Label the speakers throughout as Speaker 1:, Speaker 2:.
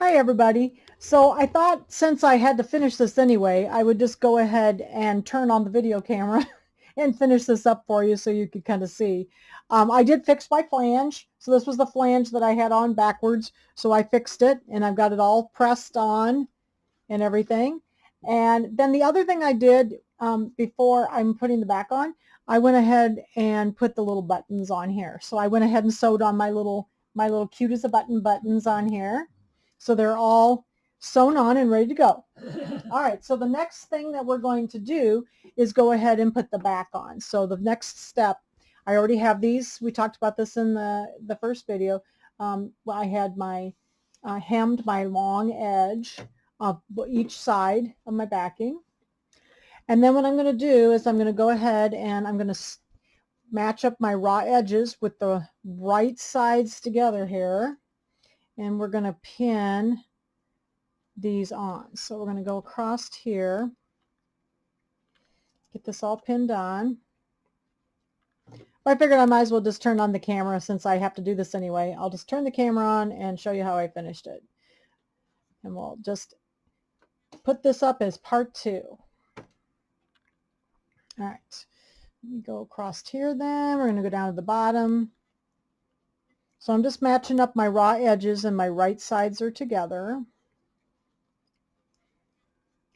Speaker 1: Hi everybody. So I thought since I had to finish this anyway, I would just go ahead and turn on the video camera and finish this up for you so you could kind of see. I did fix my flange. So this was the flange that I had on backwards. So I fixed it and I've got it all pressed on and everything. And then the other thing I did before I'm putting the back on, I went ahead and put the little buttons on here. So I went ahead and sewed on my little cute as a button buttons on here. So they're all sewn on and ready to go. All right, so the next thing that we're going to do is go ahead and put the back on. So the next step, I already have these. We talked about this in the first video. I had hemmed my long edge of each side of my backing. And then what I'm going to do is I'm going to go ahead and I'm going to match up my raw edges with the right sides together here. And we're going to pin these on. So we're going to go across here, get this all pinned on. I figured I might as well just turn on the camera since I have to do this anyway. I'll just turn the camera on and show you how I finished it. And we'll just put this up as part 2. All right, let me go across here then. We're going to go down to the bottom. So I'm just matching up my raw edges and my right sides are together.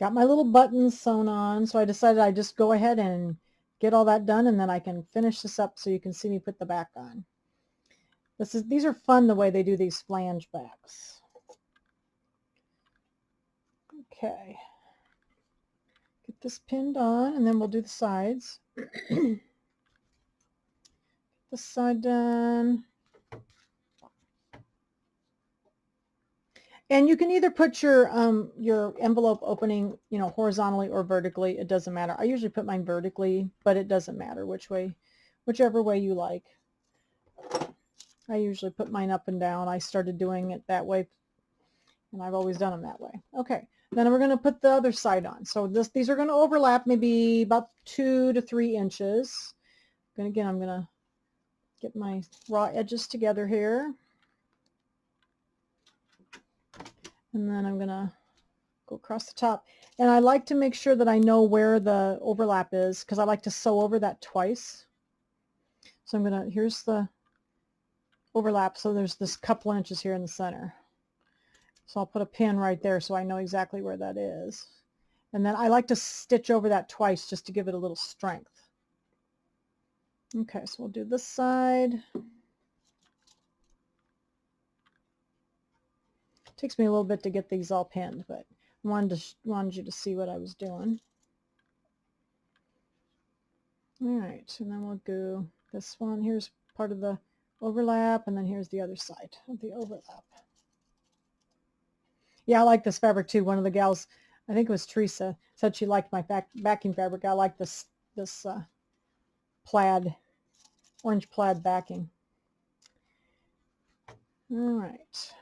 Speaker 1: Got my little buttons sewn on, so I decided I'd just go ahead and get all that done and then I can finish this up so you can see me put the back on. These are fun the way they do these flange backs. Okay. Get this pinned on and then we'll do the sides. Get this side done. And you can either put your envelope opening, horizontally or vertically. It doesn't matter. I usually put mine vertically, but it doesn't matter whichever way you like. I usually put mine up and down. I started doing it that way, and I've always done them that way. Okay, then we're going to put the other side on. So these are going to overlap maybe about 2 to 3 inches. Again, I'm going to get my raw edges together here. And then I'm going to go across the top. And I like to make sure that I know where the overlap is because I like to sew over that twice. So here's the overlap. So there's this couple inches here in the center. So I'll put a pin right there so I know exactly where that is. And then I like to stitch over that twice just to give it a little strength. Okay, so we'll do this side. It takes me a little bit to get these all pinned, but I wanted you to see what I was doing. All right, and then we'll do this one. Here's part of the overlap, and then here's the other side of the overlap. Yeah, I like this fabric too. One of the gals, I think it was Teresa, said she liked my backing fabric. I like this plaid, orange plaid backing. All right.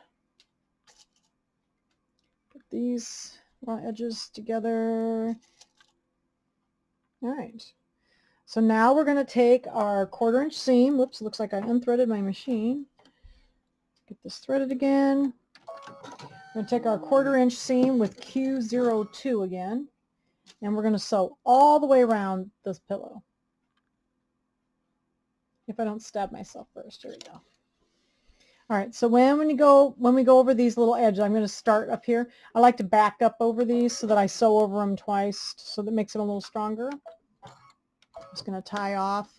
Speaker 1: Put these raw edges together. All right. So now we're going to take our 1/4 inch seam. Whoops, looks like I unthreaded my machine. Get this threaded again. We're going to take our 1/4 inch seam with Q02 again, and we're going to sew all the way around this pillow. If I don't stab myself first, here we go. All right, so when we go over these little edges, I'm going to start up here. I like to back up over these so that I sew over them twice, so that makes it a little stronger. I'm just going to tie off,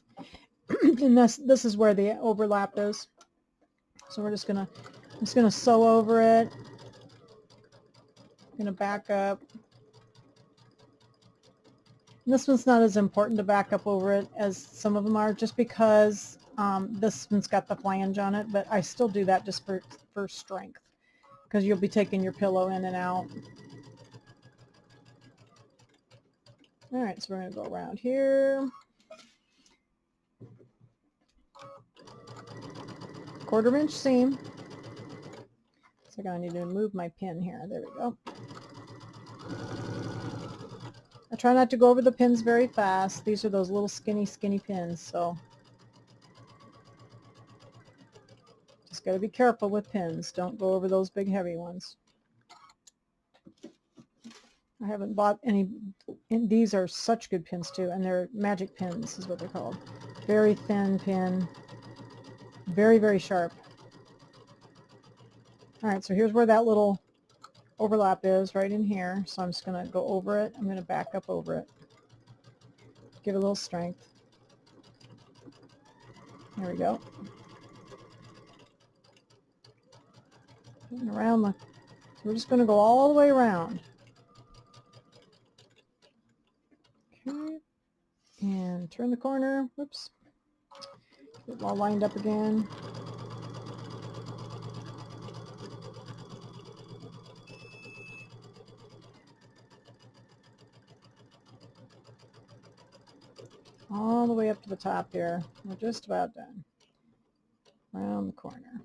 Speaker 1: and this is where the overlap is. So we're just going to sew over it. I'm going to back up. And this one's not as important to back up over it as some of them are, just because this one's got the flange on it, but I still do that just for strength, because you'll be taking your pillow in and out. All right, so we're going to go around here. 1/4 inch seam. So I need to move my pin here. There we go. I try not to go over the pins very fast. These are those little skinny pins, so just got to be careful with pins. Don't go over those big heavy ones. I haven't bought any, and these are such good pins too, and they're magic pins is what they're called. Very thin pin, very, very sharp. All right, so here's where that little overlap is, right in here. So I'm just going to go over it. I'm going to back up over it. Give it a little strength. There we go. And around the, so we're just going to go all the way around. Okay. And turn the corner. Whoops. Get it all lined up again. All the way up to the top here. We're just about done. Around the corner.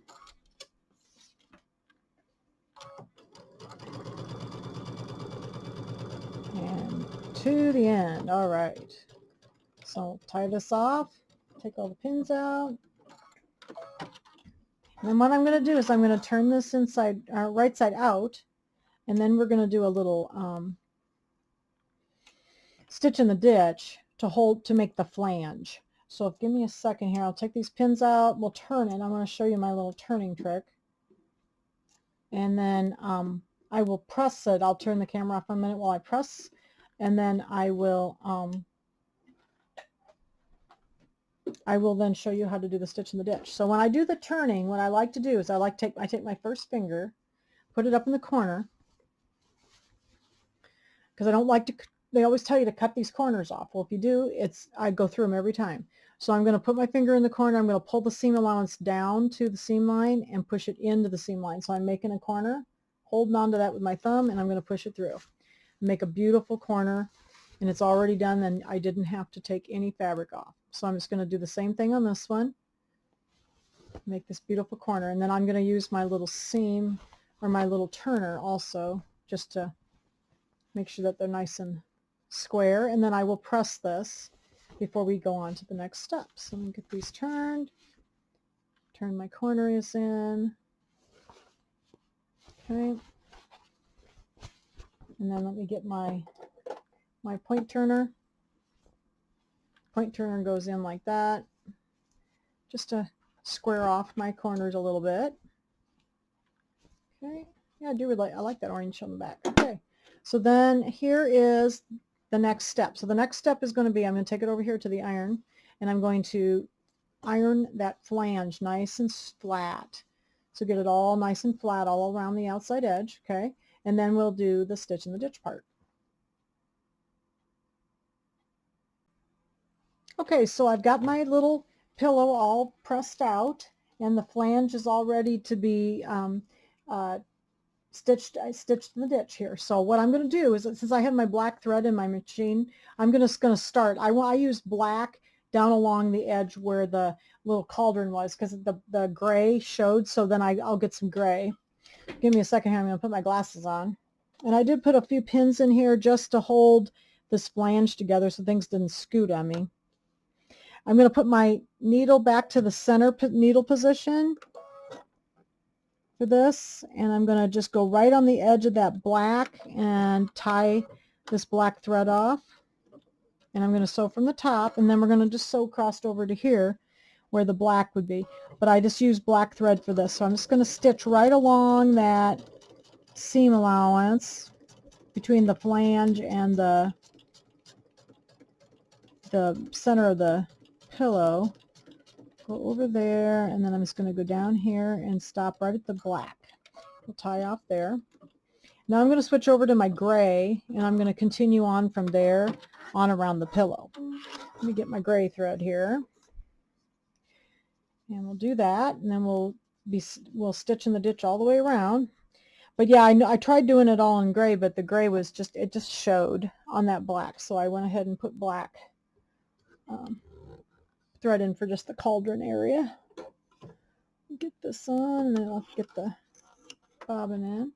Speaker 1: And to the end. All right. So tie this off. Take all the pins out. And then what I'm going to do is I'm going to turn this inside, right side out, and then we're going to do a little stitch in the ditch to make the flange. So give me a second here. I'll take these pins out. We'll turn it. I'm going to show you my little turning trick. And then I will press it. I'll turn the camera off for a minute while I press, and then I will then show you how to do the stitch in the ditch. So when I do the turning, what I like to do is I take my first finger, put it up in the corner, because I don't like to, they always tell you to cut these corners off. Well, if you do, I go through them every time. So I'm going to put my finger in the corner. I'm going to pull the seam allowance down to the seam line and push it into the seam line. So I'm making a corner, holding on to that with my thumb, and I'm going to push it through. Make a beautiful corner, and it's already done, then I didn't have to take any fabric off. So I'm just going to do the same thing on this one. Make this beautiful corner, and then I'm going to use my little seam or my little turner also, just to make sure that they're nice and square, and then I will press this before we go on to the next step. So let me get these turned. Turn my corners in. Okay. And then let me get my point turner. Point turner goes in like that, just to square off my corners a little bit. Okay. Yeah, I like that orange on the back. Okay. So then here is the next step. So the next step is going to be, I'm going to take it over here to the iron, and I'm going to iron that flange nice and flat. So get it all nice and flat all around the outside edge, okay? And then we'll do the stitch in the ditch part. Okay, so I've got my little pillow all pressed out, and the flange is all ready to be stitched. I stitched the ditch here. So what I'm going to do is, since I have my black thread in my machine, I'm going to start. I use black down along the edge where the little cauldron was, because the gray showed, so then I'll get some gray. Give me a second here. I'm going to put my glasses on. And I did put a few pins in here just to hold this flange together so things didn't scoot on me. I'm going to put my needle back to the center needle position for this, and I'm going to just go right on the edge of that black and tie this black thread off. And I'm going to sew from the top, and then we're going to just sew crossed over to here where the black would be. But I just use black thread for this, so I'm just going to stitch right along that seam allowance between the flange and the center of the pillow. Go over there, and then I'm just going to go down here and stop right at the black. We'll tie off there. Now I'm going to switch over to my gray, and I'm going to continue on from there on around the pillow. Let me get my gray thread here, and we'll do that, and then we'll stitch in the ditch all the way around. But yeah, I tried doing it all in gray, but the gray was just showed on that black, so I went ahead and put black thread in for just the cauldron area. Get this on, and then I'll get the bobbin in.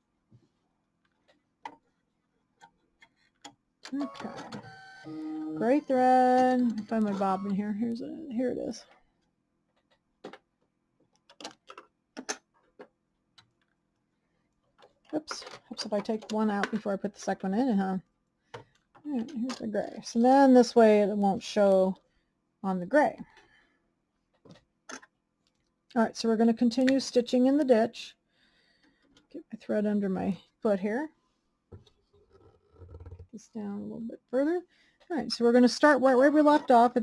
Speaker 1: Okay. Gray thread. Find my bobbin here. Here it is. Oops, if I take one out before I put the second one in, huh? All right, here's the gray. So then this way it won't show on the gray. All right, so we're going to continue stitching in the ditch. Get my thread under my foot here. Get this down a little bit further. All right, so we're going to start right where we left off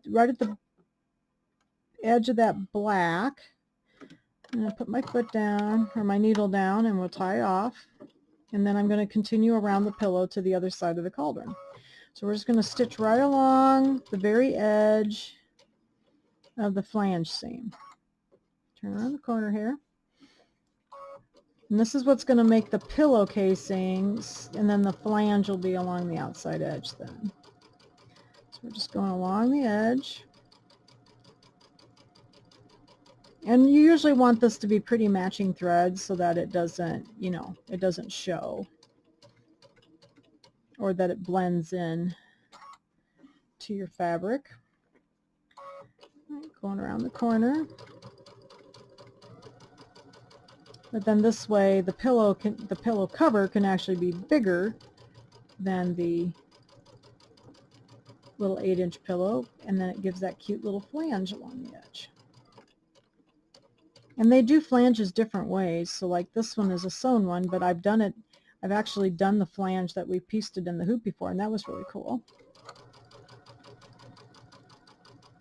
Speaker 1: right at the edge of that black. I'm going to put my foot down, or my needle down, and we'll tie off. And then I'm going to continue around the pillow to the other side of the cauldron. So we're just going to stitch right along the very edge of the flange seam. Turn around the corner here. And this is what's going to make the pillow casings, and then the flange will be along the outside edge then. So we're just going along the edge. And you usually want this to be pretty matching threads so that it doesn't, you know, it doesn't show, or that it blends in to your fabric. Right, going around the corner. But then this way the pillow cover can actually be bigger than the little 8-inch pillow, and then it gives that cute little flange along the edge. And they do flanges different ways. So like this one is a sewn one, but I've actually done the flange that we pieced it in the hoop before, and that was really cool.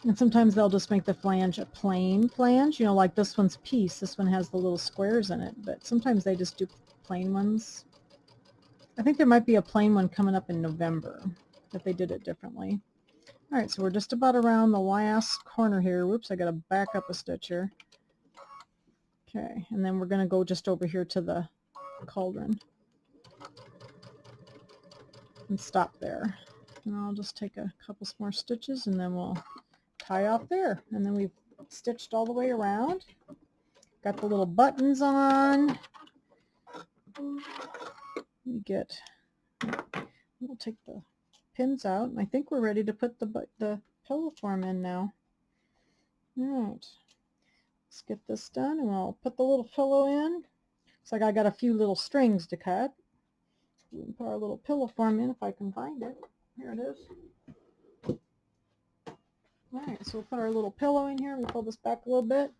Speaker 1: And sometimes they'll just make the flange a plain flange, you know, like this one's piece. This one has the little squares in it, but sometimes they just do plain ones. I think there might be a plain one coming up in November, that they did it differently. All right, so we're just about around the last corner here. Whoops, I got to back up a stitch here. Okay, and then we're going to go just over here to the cauldron and stop there. And I'll just take a couple more stitches and then we'll tie off there. And then we've stitched all the way around. Got the little buttons on. We'll take the pins out, and I think we're ready to put the pillow form in now. All right. Let's get this done, and we'll put the little pillow in. Looks like I got a few little strings to cut. We can put our little pillow form in if I can find it. Here it is. Alright, so we'll put our little pillow in here. We'll pull this back a little bit.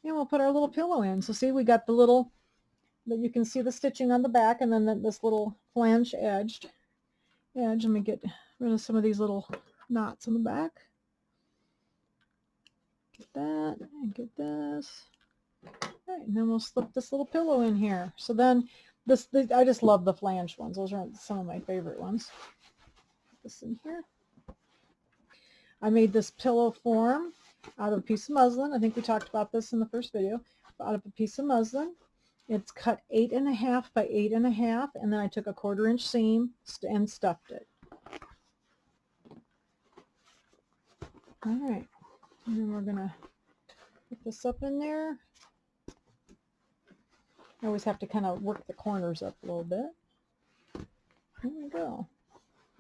Speaker 1: And we'll put our little pillow in. So see, we got the little, that you can see the stitching on the back, and then this little flange edge. Let me get rid of some of these little knots on the back. Get that, and get this. Right, and then we'll slip this little pillow in here. So then, I just love the flange ones. Those are some of my favorite ones. Put this in here. I made this pillow form out of a piece of muslin. I think we talked about this in the first video. Out of a piece of muslin. It's cut 8.5 by 8.5, and then I took a 1/4 inch seam and stuffed it. All right, and then we're gonna put this up in there. I always have to kind of work the corners up a little bit. There we go.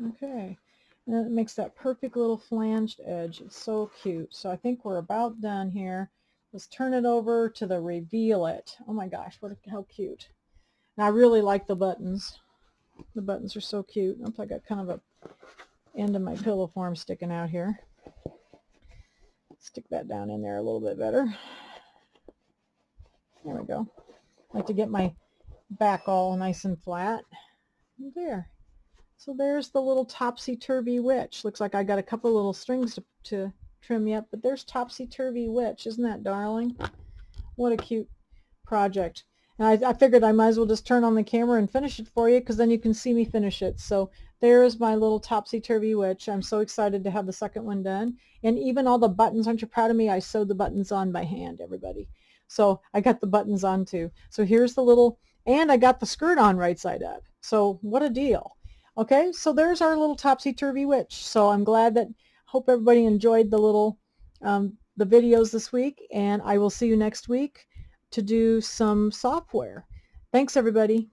Speaker 1: Okay, and then it makes that perfect little flanged edge. It's so cute. So I think we're about done here. Let's turn it over to the reveal it. Oh my gosh, how cute. And I really like the buttons. The buttons are so cute. Oops, I got kind of a end of my pillow form sticking out here. Stick that down in there a little bit better. There we go. I like to get my back all nice and flat. There. So there's the little Topsy Turvy witch. Looks like I got a couple little strings to trim yet, but there's Topsy Turvy witch. Isn't that darling? What a cute project. And I figured I might as well just turn on the camera and finish it for you, because then you can see me finish it. So there's my little Topsy Turvy witch. I'm so excited to have the second one done. And even all the buttons, aren't you proud of me? I sewed the buttons on by hand, everybody. So I got the buttons on too. So here's the little, and I got the skirt on right side up. So what a deal. Okay, so there's our little Topsy Turvy witch. So I'm glad that, hope everybody enjoyed the little, the videos this week, and I will see you next week to do some software. Thanks everybody.